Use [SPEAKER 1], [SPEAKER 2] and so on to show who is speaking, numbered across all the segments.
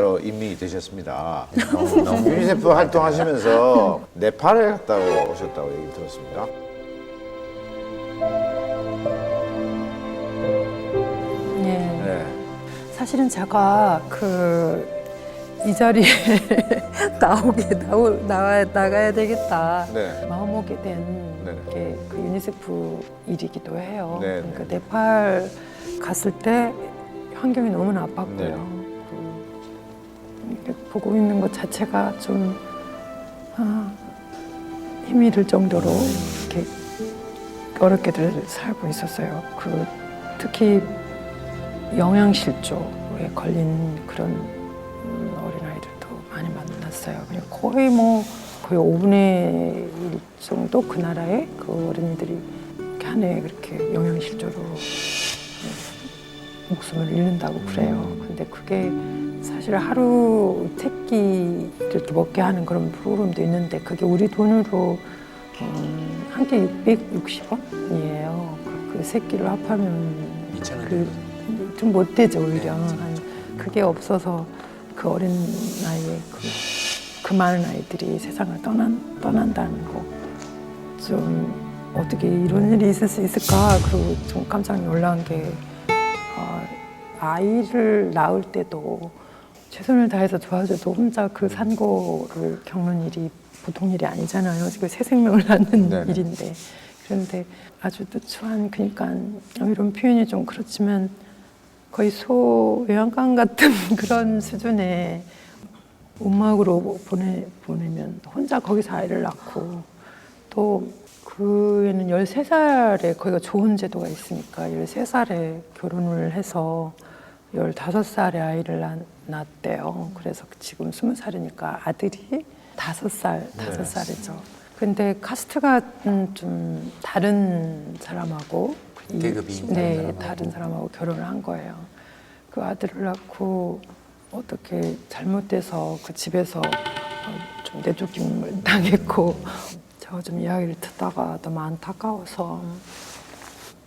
[SPEAKER 1] 로 임명이 되셨습니다. 유니세프 활동하시면서 네팔에 갔다 오셨다고 얘기 들었습니다.
[SPEAKER 2] 예.
[SPEAKER 1] 네.
[SPEAKER 2] 사실은 제가 이 자리에 나가야 되겠다
[SPEAKER 1] 네.
[SPEAKER 2] 마음먹게 된
[SPEAKER 1] 네.
[SPEAKER 2] 게 그 유니세프 일이기도 해요.
[SPEAKER 1] 네.
[SPEAKER 2] 그러니까 네팔 갔을 때 환경이 너무 나빴고요.
[SPEAKER 1] 네.
[SPEAKER 2] 이렇게 보고 있는 것 자체가 좀 힘이 들 정도로 이렇게 어렵게들 살고 있었어요. 특히 영양실조에 걸린 그런 어린아이들도 많이 만났어요. 그냥 거의 5분의 1 정도 그 나라에 그 어린이들이 한 해에 그렇게 영양실조로 목숨을 잃는다고 그래요. 근데 그게 사실 하루 3끼 이렇게 먹게 하는 그런 프로그램도 있는데 그게 우리 돈으로 한 끼 660원이에요. 그 3끼를 합하면
[SPEAKER 3] 2,000원
[SPEAKER 2] 좀 못 되죠 오히려.
[SPEAKER 3] 네,
[SPEAKER 2] 그게 없어서 그 어린 나이에 그 많은 아이들이 세상을 떠난다는 거 좀 어떻게 이런 일이 있을 수 있을까. 그리고 좀 깜짝 놀란 게 아이를 낳을 때도 최선을 다해서 도와줘도 혼자 그 산고를 겪는 일이 보통 일이 아니잖아요. 그 새 생명을 낳는
[SPEAKER 1] 네네.
[SPEAKER 2] 일인데. 그런데 아주 누추한, 그러니까 이런 표현이 좀 그렇지만 거의 소외양간 같은 그런 수준의 움막으로 보내면 혼자 거기서 아이를 낳고, 또 그 애는 13살에 거기가 좋은 제도가 있으니까 13살에 결혼을 해서 15살에 아이를 낳았대요. 그래서 지금 20살이니까 아들이 5살이죠. 근데 카스트가 좀 다른 사람하고
[SPEAKER 3] 계급이
[SPEAKER 2] 다른 사람하고 결혼을 한 거예요. 그 아들을 낳고 어떻게 잘못돼서 그 집에서 좀 내쫓김을 당했고, 제가 좀 이야기를 듣다가 너무 안타까워서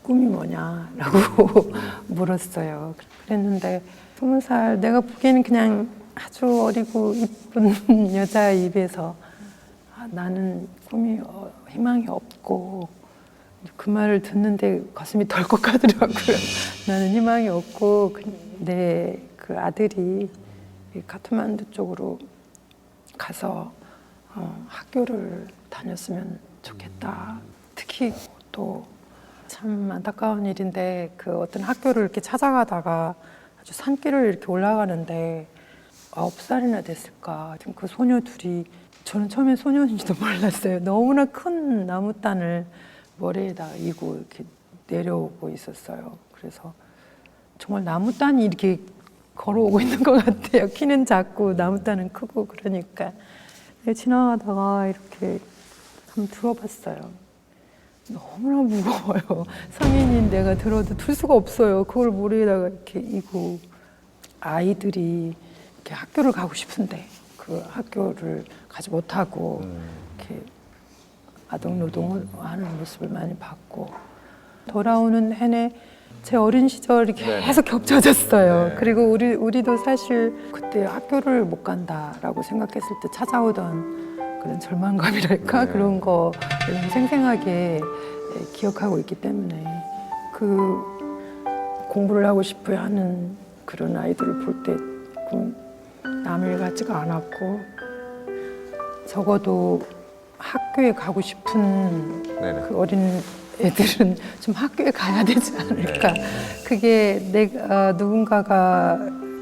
[SPEAKER 2] 꿈이 뭐냐라고 물었어요. 그랬는데 20살, 내가 보기에는 그냥 아주 어리고 이쁜 여자 입에서 나는 꿈이 희망이 없고, 그 말을 듣는데 가슴이 덜컥하더라고요. 나는 희망이 없고 내 그 아들이 카트만두 쪽으로 가서 학교를 다녔으면 좋겠다. 특히 또 참 안타까운 일인데 그 어떤 학교를 이렇게 찾아가다가 아주 산길을 이렇게 올라가는데 9살이나 됐을까. 지금 그 소녀 둘이, 저는 처음에 소년인지도 몰랐어요. 너무나 큰 나무단을 머리에다 이고 이렇게 내려오고 있었어요. 그래서 정말 나무단이 이렇게 걸어오고 있는 것 같아요. 키는 작고 나무단은 크고. 그러니까 지나가다가 이렇게 한번 들어봤어요. 너무나 무거워요. 성인인 내가 들어도 들 수가 없어요. 그걸 머리에다가 이렇게 이고, 아이들이 이렇게 학교를 가고 싶은데 그 학교를 가지 못하고 이렇게 아동 노동을 하는 모습을 많이 봤고, 돌아오는 내내 제 어린 시절이 계속 겹쳐졌어요.
[SPEAKER 1] 네.
[SPEAKER 2] 그리고 우리도 사실 그때 학교를 못 간다라고 생각했을 때 찾아오던 그런 절망감이랄까,
[SPEAKER 1] 네.
[SPEAKER 2] 그런 거 생생하게 기억하고 있기 때문에 그 공부를 하고 싶어 하는 그런 아이들을 볼 때 남일 같지가 않았고, 적어도 학교에 가고 싶은
[SPEAKER 1] 네네.
[SPEAKER 2] 그 어린 애들은 좀 학교에 가야 되지 않을까. 그게 내가 누군가가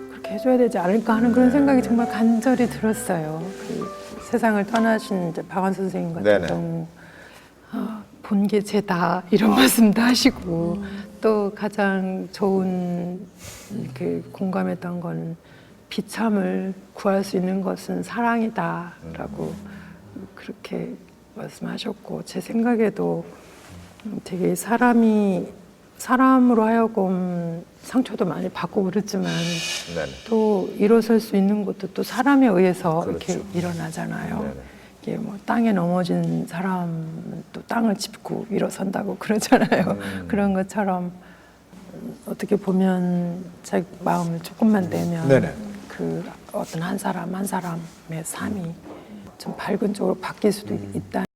[SPEAKER 2] 그렇게 해줘야 되지 않을까 하는 그런 생각이 정말 간절히 들었어요. 그 세상을 떠나신 이제 박완 선생님 같은
[SPEAKER 1] 네네.
[SPEAKER 2] 경우 본 게 죄다 이런 말씀도 하시고, 또 가장 좋은 그 공감했던 건 비참을 구할 수 있는 것은 사랑이다라고 그렇게 말씀하셨고, 제 생각에도 되게 사람으로 하여금 상처도 많이 받고 그랬지만
[SPEAKER 1] 네네.
[SPEAKER 2] 또 일어설 수 있는 것도 또 사람에 의해서
[SPEAKER 1] 그렇죠.
[SPEAKER 2] 이렇게 일어나잖아요.
[SPEAKER 1] 네네.
[SPEAKER 2] 이게 뭐 땅에 넘어진 사람은 또 땅을 짚고 일어선다고 그러잖아요. 그런 것처럼 어떻게 보면 자기 마음을 조금만 내면
[SPEAKER 1] 네네.
[SPEAKER 2] 그 어떤 한 사람 한 사람의 삶이 좀 밝은 쪽으로 바뀔 수도 있다.